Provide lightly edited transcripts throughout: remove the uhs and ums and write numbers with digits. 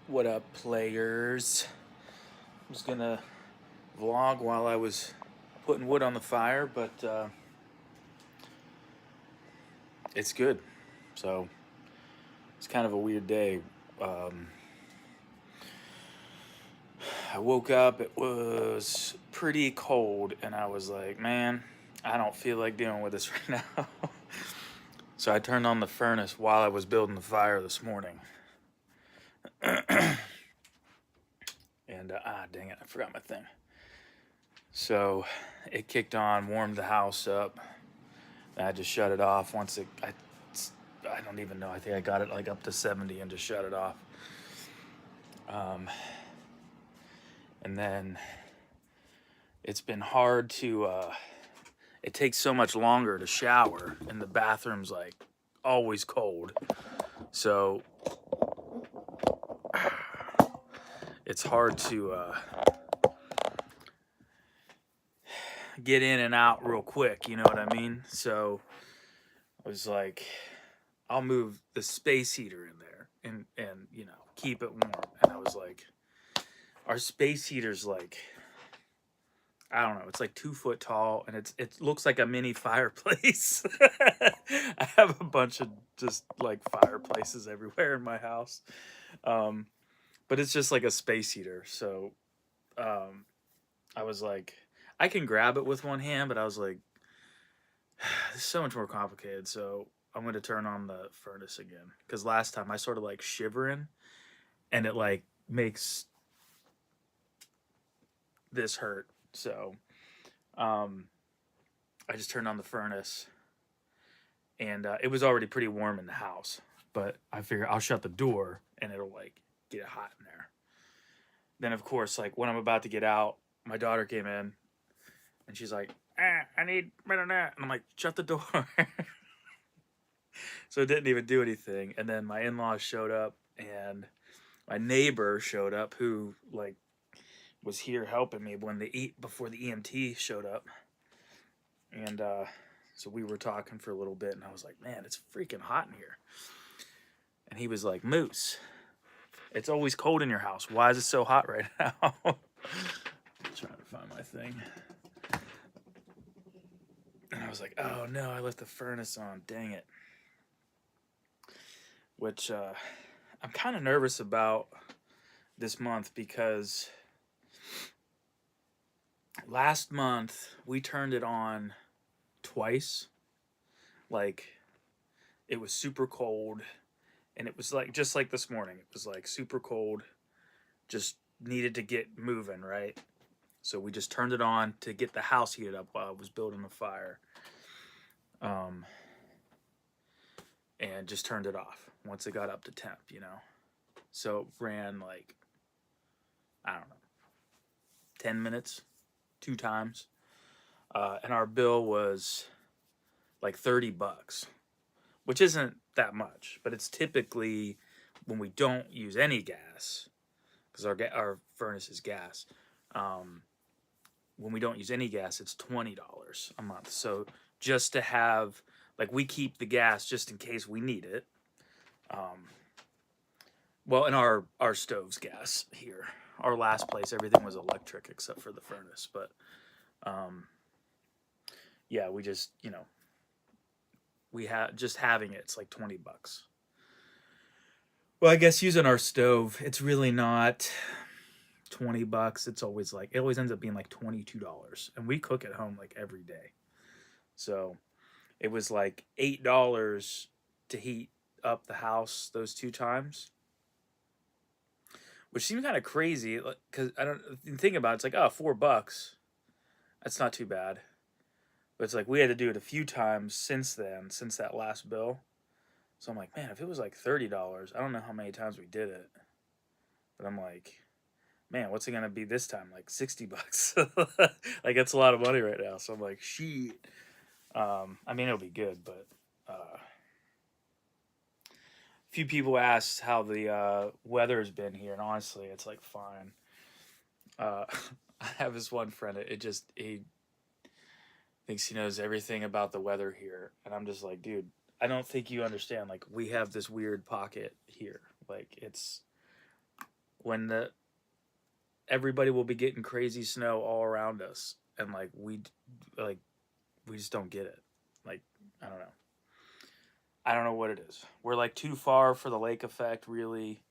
What up, players? I was gonna vlog while I was putting wood on the fire, but it's good. So it's kind of a weird day. Um, I woke up, it was pretty cold, and I was like, man, I don't feel like dealing with this right now. So I turned on the furnace while I was building the fire this morning. And dang it, I forgot my thing. So it kicked on, warmed the house up. I just shut it off once I don't even know. I think I got it like up to 70 and just shut it off. And then it's been hard to. It takes so much longer to shower, and the bathroom's like always cold. So it's hard to get in and out real quick. You know what I mean? So I was like, I'll move the space heater in there and keep it warm. And I was like, our space heater's like, I don't know, it's like 2 foot tall, and it looks like a mini fireplace. I have a bunch of just like fireplaces everywhere in my house, um, but it's just like a space heater. So I was like, I can grab it with one hand, but I was like, this is so much more complicated. So I'm gonna turn on the furnace again because last time I sort of like shivering, and it like makes this hurt. So um, I just turned on the furnace, and it was already pretty warm in the house. But I figure I'll shut the door, and it'll like get it hot in there. Then of course, like when I'm about to get out, my daughter came in, and she's like, "I need better than that," and I'm like, "Shut the door." So it didn't even do anything. And then my in-laws showed up, and my neighbor showed up, who like was here helping me when before the EMT showed up. And so we were talking for a little bit, and I was like, man, it's freaking hot in here. And he was like, Moose, it's always cold in your house. Why is it so hot right now? I'm trying to find my thing. And I was like, oh no, I left the furnace on. Dang it. Which I'm kind of nervous about this month because last month we turned it on twice. Like, it was super cold, and it was like just like this morning. It was like super cold, just needed to get moving, right? So we just turned it on to get the house heated up while I was building the fire. Um, and just turned it off once it got up to temp. So it ran like, I don't know, 10 minutes, 2 times. And our bill was like $30, which isn't that much, but it's typically when we don't use any gas, because our furnace is gas. When we don't use any gas, it's $20 a month. So just to have, like, we keep the gas just in case we need it. Well, in our stove's gas here. Our last place, everything was electric except for the furnace. But yeah, we just we have just having it's like $20. Well, I guess using our stove, it's really not $20. It's always like, it always ends up being like $22, and we cook at home like every day. So it was like $8 to heat up the house those 2 times, which seems kind of crazy because I don't think about it. It's like, oh, $4. That's not too bad. But it's like we had to do it a few times since then, since that last bill. So I'm like, man, if it was like $30, I don't know how many times we did it. But I'm like, man, what's it gonna be this time? Like $60. Like, that's a lot of money right now. So I'm like, shit. I mean, it'll be good, but few people asked how the weather's been here, and honestly, it's like fine. Uh, I have this one friend. He thinks he knows everything about the weather here, and I'm just like, dude, I don't think you understand. Like, we have this weird pocket here. Like, when everybody will be getting crazy snow all around us, and like like we just don't get it. Like, I don't know. I don't know what it is. We're like too far for the lake effect, really.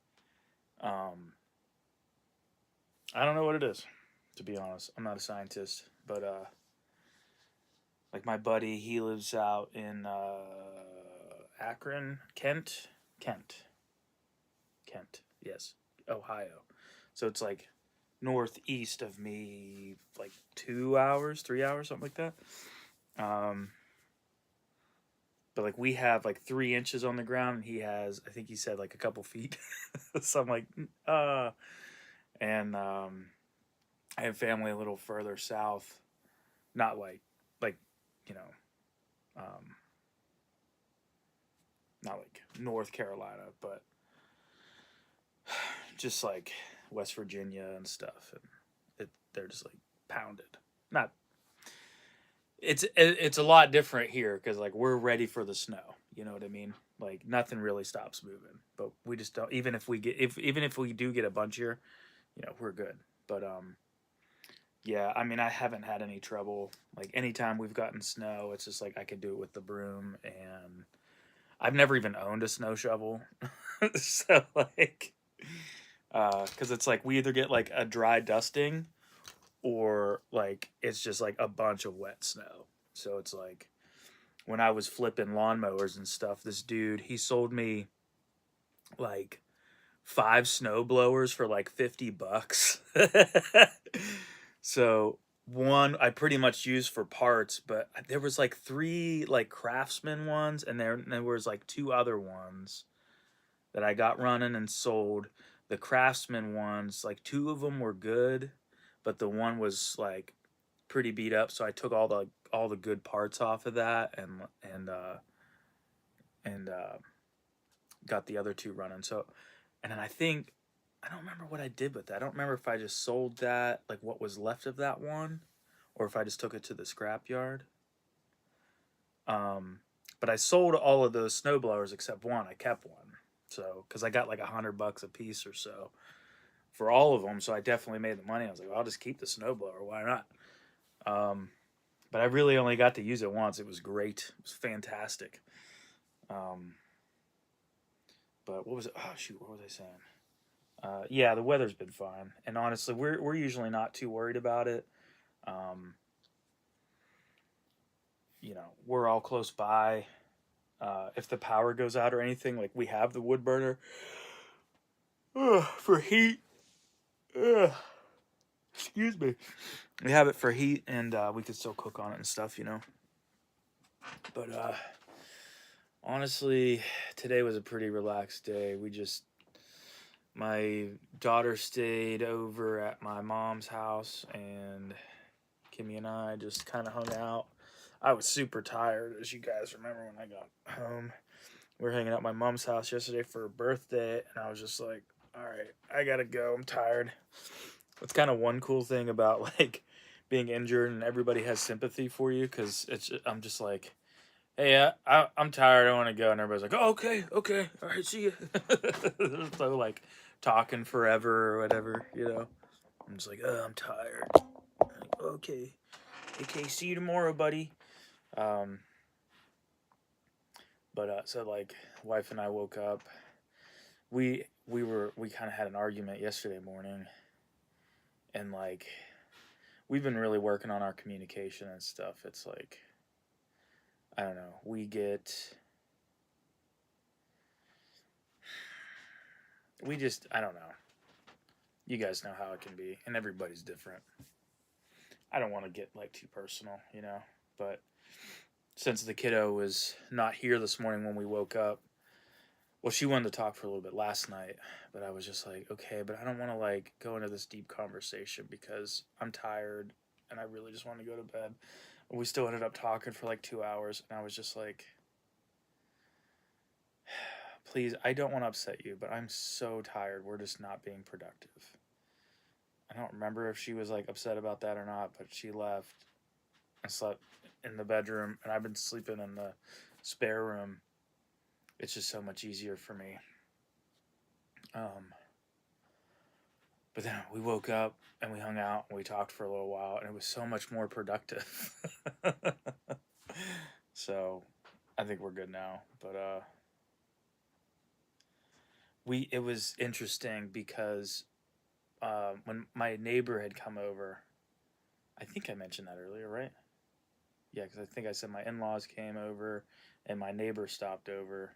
Um, I don't know what it is, to be honest. I'm not a scientist, but like my buddy, he lives out in Akron, Kent, yes, Ohio. So it's like northeast of me, like 2 hours, 3 hours, something like that. Um, but like we have like 3 inches on the ground, and he has, I think he said like a couple feet. So I'm like, and I have family a little further south, not like you know, um, not like North Carolina, but just like West Virginia and stuff, and they're just like pounded. Not it's a lot different here because like we're ready for the snow. You know what I mean? Like nothing really stops moving, but we just don't. Even if we get even if we do get a bunch here, we're good. But yeah, I mean I haven't had any trouble. Like anytime we've gotten snow, it's just like I could do it with the broom, and I've never even owned a snow shovel, so like because it's like we either get like a dry dusting or like it's just like a bunch of wet snow. So it's like when I was flipping lawnmowers and stuff, this dude, he sold me like 5 snowblowers for like $50. So one I pretty much used for parts, but there was like 3 like Craftsman ones, and there was like 2 other ones that I got running and sold. The Craftsman ones, like 2 of them were good, but the one was like pretty beat up. So I took all the good parts off of that, and got the other 2 running. So, and then I don't remember what I did with that. I don't remember if I just sold that, like what was left of that one, or if I just took it to the scrap yard. But I sold all of those snowblowers except one. I kept one. So, because I got like $100 a piece or so for all of them, so I definitely made the money. I was like, well, I'll just keep the snowblower. Why not? But I really only got to use it once. It was great. It was fantastic. Um, but what was it? Oh shoot, what was I saying? Yeah, the weather's been fine, and honestly, we're usually not too worried about it. Um, we're all close by. If the power goes out or anything, like we have the wood burner for heat. Ugh, excuse me. We have it for heat, and we can still cook on it and stuff, But honestly, today was a pretty relaxed day. My daughter stayed over at my mom's house, and Kimmy and I just kind of hung out. I was super tired, as you guys remember when I got home. We were hanging out at my mom's house yesterday for her birthday, and I was just like, all right, I gotta go. I'm tired. That's kind of one cool thing about like being injured and everybody has sympathy for you, because I'm just like, hey, I'm tired. I want to go, and everybody's like, oh, okay, all right, see you. So like talking forever or whatever, I'm just like, oh, I'm tired. I'm like, okay, see you tomorrow, buddy. Um, but so like, wife and I woke up. We kind of had an argument yesterday morning, and like we've been really working on our communication and stuff. It's like, I don't know, I don't know. You guys know how it can be, and everybody's different. I don't want to get like too personal, but since the kiddo was not here this morning when we woke up, well, she wanted to talk for a little bit last night, but I was just like, okay, but I don't want to like go into this deep conversation because I'm tired and I really just want to go to bed. We still ended up talking for like 2 hours, and I was just like, please, I don't want to upset you, but I'm so tired. We're just not being productive. I don't remember if she was like upset about that or not, but she left. I slept in the bedroom, and I've been sleeping in the spare room. It's just so much easier for me. Um, But then we woke up and we hung out and we talked for a little while, and it was so much more productive. So I think we're good now. But it was interesting because when my neighbor had come over, I think I mentioned that earlier, right? Yeah, because I think I said my in-laws came over and my neighbor stopped over.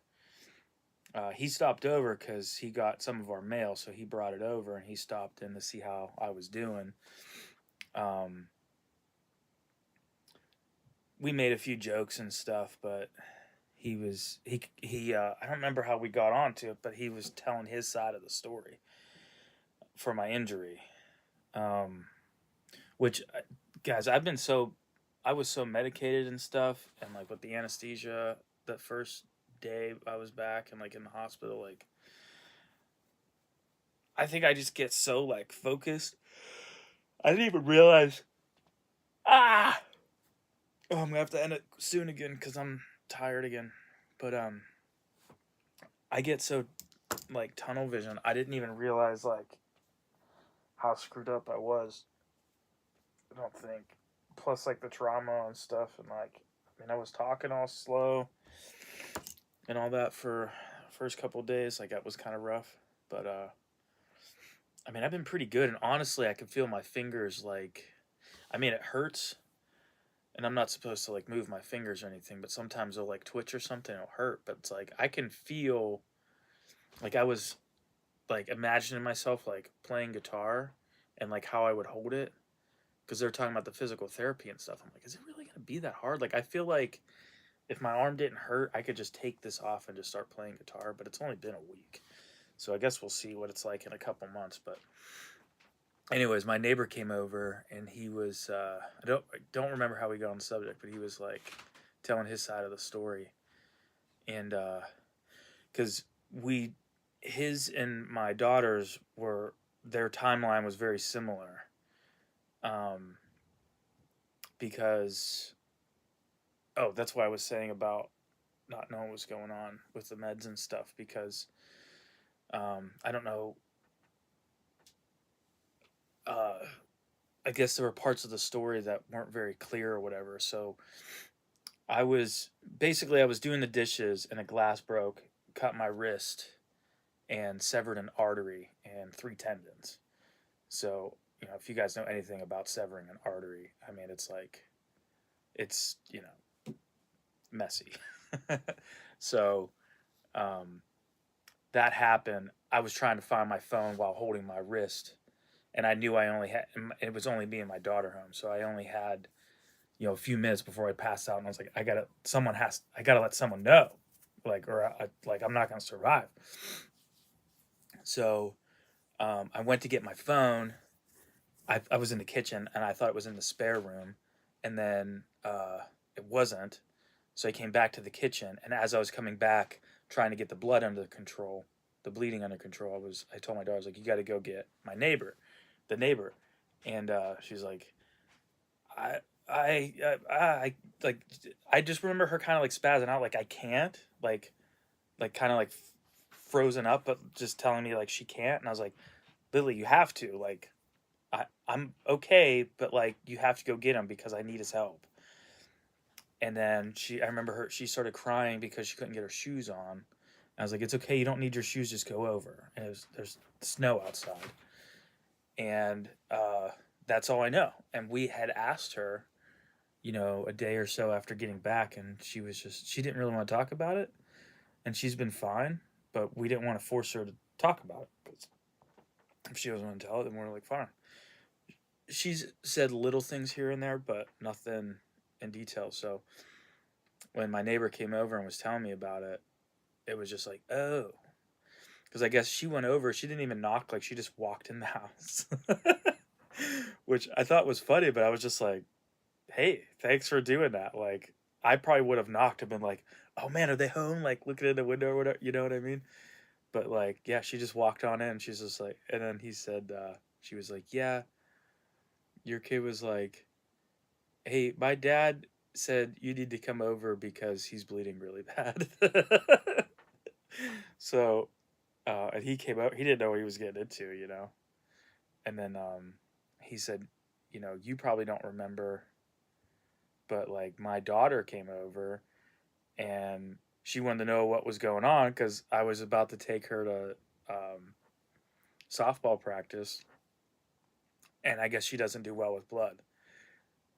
He stopped over because he got some of our mail, so he brought it over and he stopped in to see how I was doing. Um, we made a few jokes and stuff, but he I don't remember how we got onto it, but he was telling his side of the story for my injury. Um, which guys, I was so medicated and stuff, and like with the anesthesia the first day I was back and like in the hospital, like I think I just get so like focused. I didn't even realize. Ah, oh, I'm gonna have to end it soon again because I'm tired again. But I get so like tunnel vision. I didn't even realize like how screwed up I was. I don't think. Plus like the trauma and stuff, and like I mean I was talking all slow and all that for the first couple of days. Like that was kind of rough, but I mean I've been pretty good. And honestly, I can feel my fingers like. I mean it hurts, and I'm not supposed to like move my fingers or anything, but sometimes they'll like twitch or something. It'll hurt, but it's like I can feel like I was like imagining myself like playing guitar and like how I would hold it because they're talking about the physical therapy and stuff. I'm like, is it really gonna be that hard? Like I feel like if my arm didn't hurt, I could just take this off and just start playing guitar. But it's only been a week, so I guess we'll see what it's like in a couple months. But anyways, my neighbor came over and he was I don't remember how we got on the subject, but he was like telling his side of the story, and because we his and my daughter's were their timeline was very similar, um, because that's why I was saying about not knowing what's going on with the meds and stuff because I don't know. Uh, I guess there were parts of the story that weren't very clear or whatever. So I was doing the dishes and a glass broke, cut my wrist, and severed an artery and three tendons. So if you guys know anything about severing an artery, I mean it's messy. So um, that happened. I was trying to find my phone while holding my wrist, and I knew I only had it was only me and my daughter home, so I only had a few minutes before I passed out, and I was like, I gotta let someone know, like, like I'm not gonna survive. So I went to get my phone. I was in the kitchen, and I thought it was in the spare room, and then it wasn't. So I came back to the kitchen, and as I was coming back, trying to get the blood under control, the bleeding under control, I told my daughter, I was like, you got to go get my neighbor, the neighbor, and she's like, I, I like, I just remember her kind of like spazzing out, like I can't, like kind of like frozen up, but just telling me like she can't, and I was like, Lily, you have to, like, I'm okay, but like you have to go get him because I need his help. And then I remember she started crying because she couldn't get her shoes on. I was like, it's okay, you don't need your shoes, just go over. And there's snow outside. And that's all I know. And we had asked her, a day or so after getting back, and she didn't really want to talk about it. And she's been fine, but we didn't want to force her to talk about it because if she doesn't want to tell it, then we're like, fine. She's said little things here and there, but nothing in detail. So when my neighbor came over and was telling me about it, it was just like, oh, because I guess she went over. She didn't even knock. Like she just walked in the house, which I thought was funny. But I was just like, hey, thanks for doing that. Like I probably would have knocked and been like, oh man, are they home? Like looking in the window or whatever. You know what I mean? But like, yeah, she just walked on in. She's just like, and then he said, she was like, yeah, your kid was like, hey, my dad said you need to come over because he's bleeding really bad. So, and he came out. He didn't know what he was getting into. And then he said, you know, you probably don't remember, but like my daughter came over and she wanted to know what was going on because I was about to take her to softball practice, and I guess she doesn't do well with blood.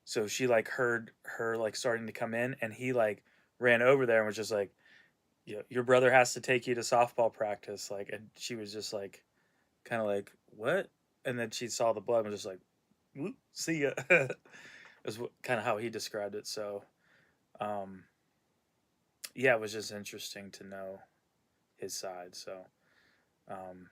So she like heard her like starting to come in, and he like ran over there and was just like, your brother has to take you to softball practice." Like, and she was just like, kind of like, "What?" And then she saw the blood and was just like, "Whoop, see ya." Is kind of how he described it. So, um, yeah, it was just interesting to know his side. So, um,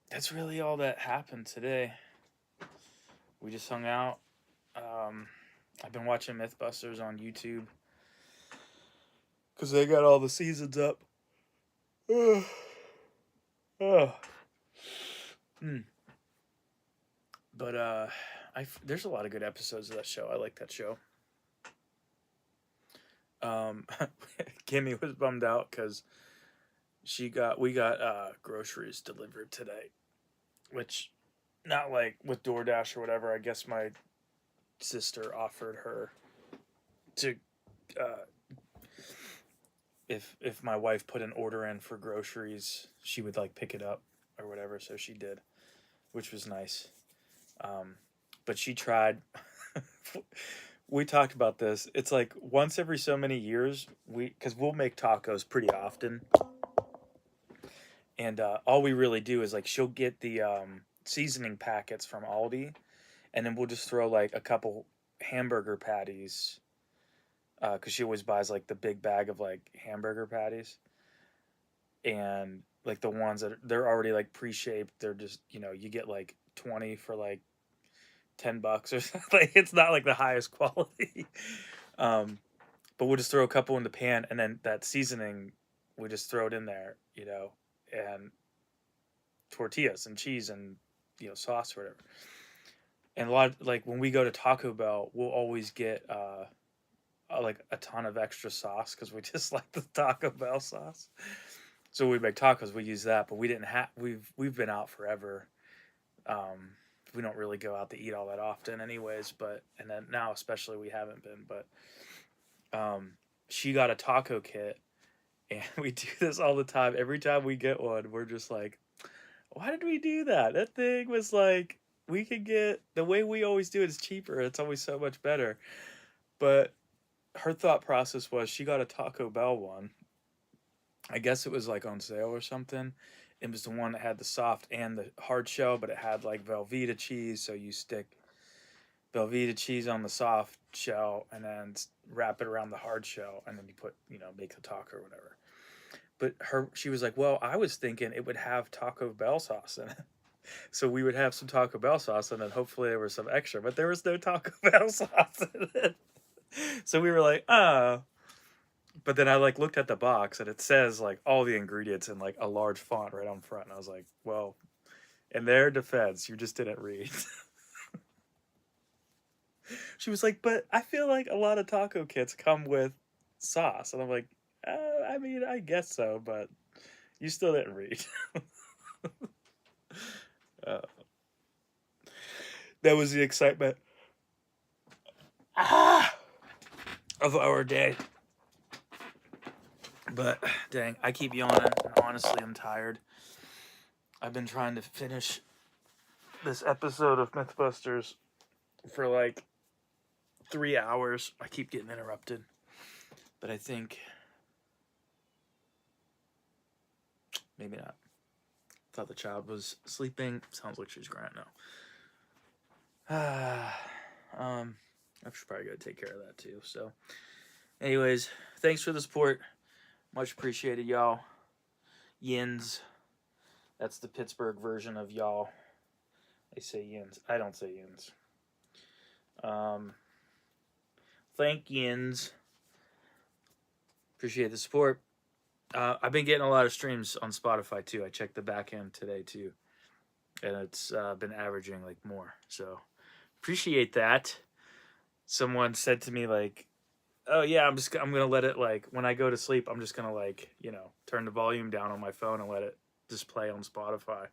that's really all that happened today. We just hung out. Um, I've been watching MythBusters on YouTube because they got all the seasons up. Oh. Mm. But there's a lot of good episodes of that show. I like that show. Kimmy was bummed out because we got groceries delivered today, which not like with DoorDash or whatever. I guess my sister offered her to if my wife put an order in for groceries, she would like pick it up or whatever. So she did, which was nice. But she tried. We talked about this. It's like once every so many years, because we'll make tacos pretty often, and all we really do is like she'll get the seasoning packets from Aldi, and then we'll just throw like a couple hamburger patties, because she always buys like the big bag of like hamburger patties, and like the ones that they're already like pre-shaped. They're just, you get like 20 for like $10 or something. It's not like the highest quality. But we'll just throw a couple in the pan, and then that seasoning, we just throw it in there, and tortillas and cheese and sauce or whatever. And a lot like when we go to Taco Bell, we'll always get like a ton of extra sauce because we just like the Taco Bell sauce. So we make tacos, we use that, but we didn't have. We've been out forever. Um, we don't really go out to eat all that often, anyways. But and then now especially we haven't been. But she got a taco kit, and we do this all the time. Every time we get one, we're just like, why did we do that? That thing was like, we could get, the way we always do it is cheaper. It's always so much better. But her thought process was she got a Taco Bell one. I guess it was like on sale or something. It was the one that had the soft and the hard shell, but it had like Velveeta cheese. So you stick Velveeta cheese on the soft shell and then wrap it around the hard shell, and then you put, make the taco or whatever. But she was like, well, I was thinking it would have Taco Bell sauce in it. So we would have some Taco Bell sauce, and then hopefully there was some extra, but there was no Taco Bell sauce in it. So we were like, oh. But then I like looked at the box, and it says like all the ingredients in like a large font right on front. And I was like, well, in their defense, you just didn't read. She was like, but I feel like a lot of taco kits come with sauce. And I'm like, I mean, I guess so, but you still didn't read. uh, that was the excitement of our day. But dang, I keep yawning. Honestly, I'm tired. I've been trying to finish this episode of Mythbusters for like 3 hours. I keep getting interrupted. But I think maybe not. Thought the child was sleeping. Sounds like she's crying now. I should probably go take care of that too. So, anyways, thanks for the support. Much appreciated, y'all. Yins. That's the Pittsburgh version of y'all. They say yins. I don't say yins. Thank yins. Appreciate the support. I've been getting a lot of streams on Spotify too. I checked the back end today too, and it's been averaging like more. So appreciate that. Someone said to me like, oh yeah, I'm gonna let it, like, when I go to sleep, I'm just gonna, like, turn the volume down on my phone and let it just play on Spotify.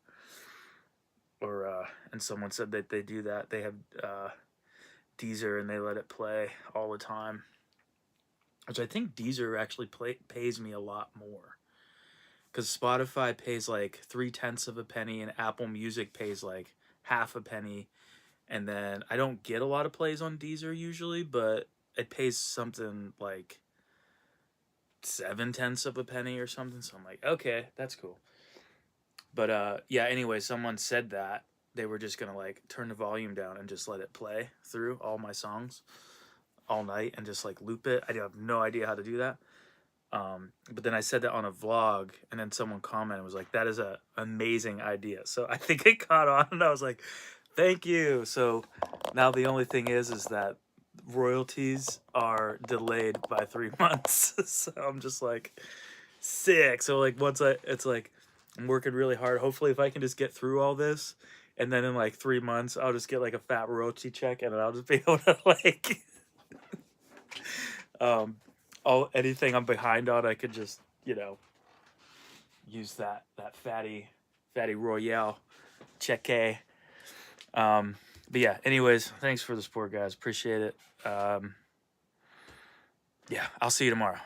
Or and someone said that they do that. They have Deezer and they let it play all the time, which I think Deezer actually pays me a lot more, because Spotify pays like 3/10 of a penny and Apple Music pays like half a penny. And then I don't get a lot of plays on Deezer usually, but it pays something like 7/10 of a penny or something. So I'm like, okay, that's cool. But yeah, anyway, someone said that they were just gonna like turn the volume down and just let it play through all my songs all night and just like loop it. I have no idea how to do that. But then I said that on a vlog, and then someone commented and was like, "That is a amazing idea." So I think it caught on, and I was like, "Thank you." So now the only thing is that royalties are delayed by 3 months. So I'm just like, sick. So like it's like I'm working really hard. Hopefully, if I can just get through all this, and then in like 3 months, I'll just get like a fat royalty check, and then I'll just be able to like um all anything I'm behind on, I could just use that fatty royale check. But yeah, anyways, thanks for the support, guys. Appreciate it. Yeah, I'll see you tomorrow.